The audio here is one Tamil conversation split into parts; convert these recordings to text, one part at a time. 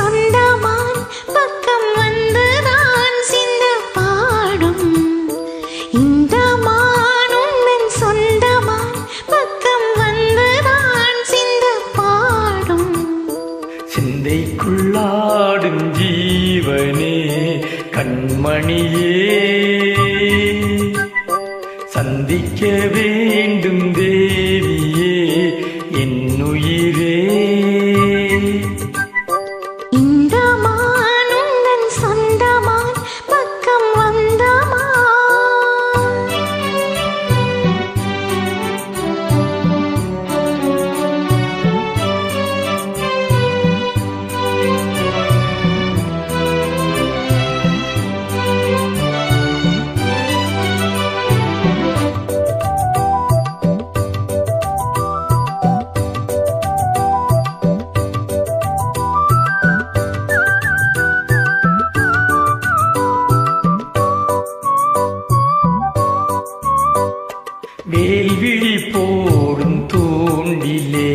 சொந்தமான் பக்கம் வந்துதான் சிந்த பாடும். இந்த மான் உந்தன் சொந்தமான் பக்கம் வந்துதான் சிந்த பாடும். சிந்தைக்குள்ளாடும் ஜீவனே கண்மணியே, சந்திக்க வேண்டும் தேவியே என் உயிரே. இந்த மான் உந்தன் சொந்தமான் பக்கம் வந்த வேல்விழி போடும் தூண்டிலே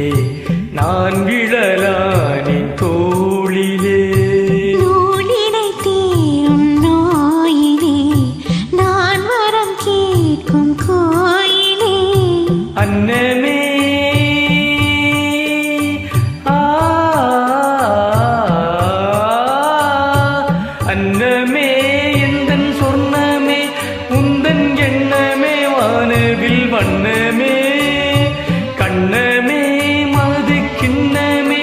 நான் விழலானேன் தோளிலே. நூலினை தீரும் நோயிலே நான் வரம் கேட்கும் கோயிலே. அன்னமே அன்னமே எந்தன் சொர்ணமே உந்தன் எண்ணமே வானவில் வண்ணமே. கண்ணமே மது கிண்ணமே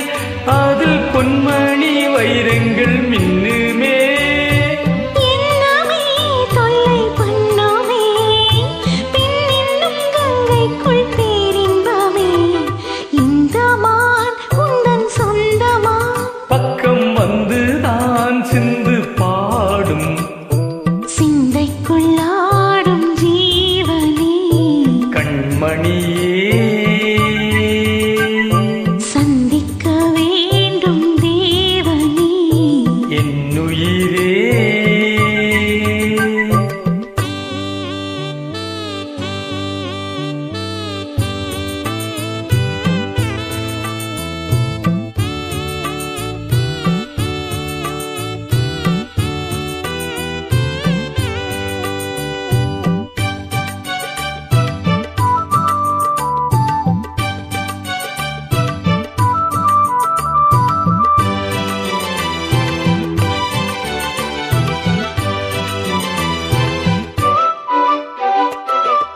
அதில் பொன்மணி வைரங்கள் மின்னுமே. என்னமே தொல்லை பண்ணுமே பின்னின்னும் கங்கைக்குள் பேரின்பமே. இந்த மான் உந்தன் சொந்தமான் பக்கம் வந்து நான் சிந்து பாடும். சிந்தைக்குள்ளாடும் ஜீவனே கண்மணியே, சந்திக்க வேண்டும் தேவனே என் உயிரே.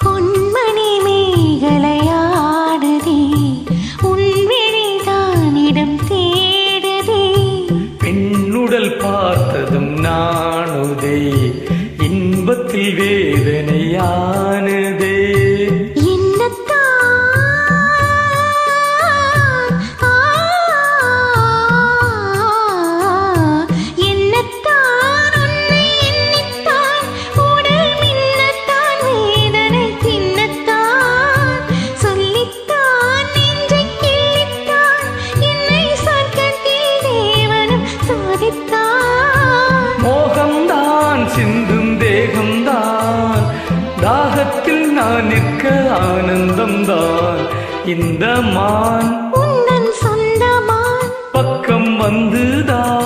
பொன்மணி மேகலையாடுதே உன் விழிதானிடம் தேடுதே. பெண்ணுடல் பார்த்ததும் நாணுதே இன்பத்தில் வேதனையானதே. மோகம்தான் சிந்தும் தேகம்தான் தாகத்தில் நான் நிற்க ஆனந்தம்தான். இந்த மான் உந்தன் சொந்தமான் பக்கம் வந்துதான்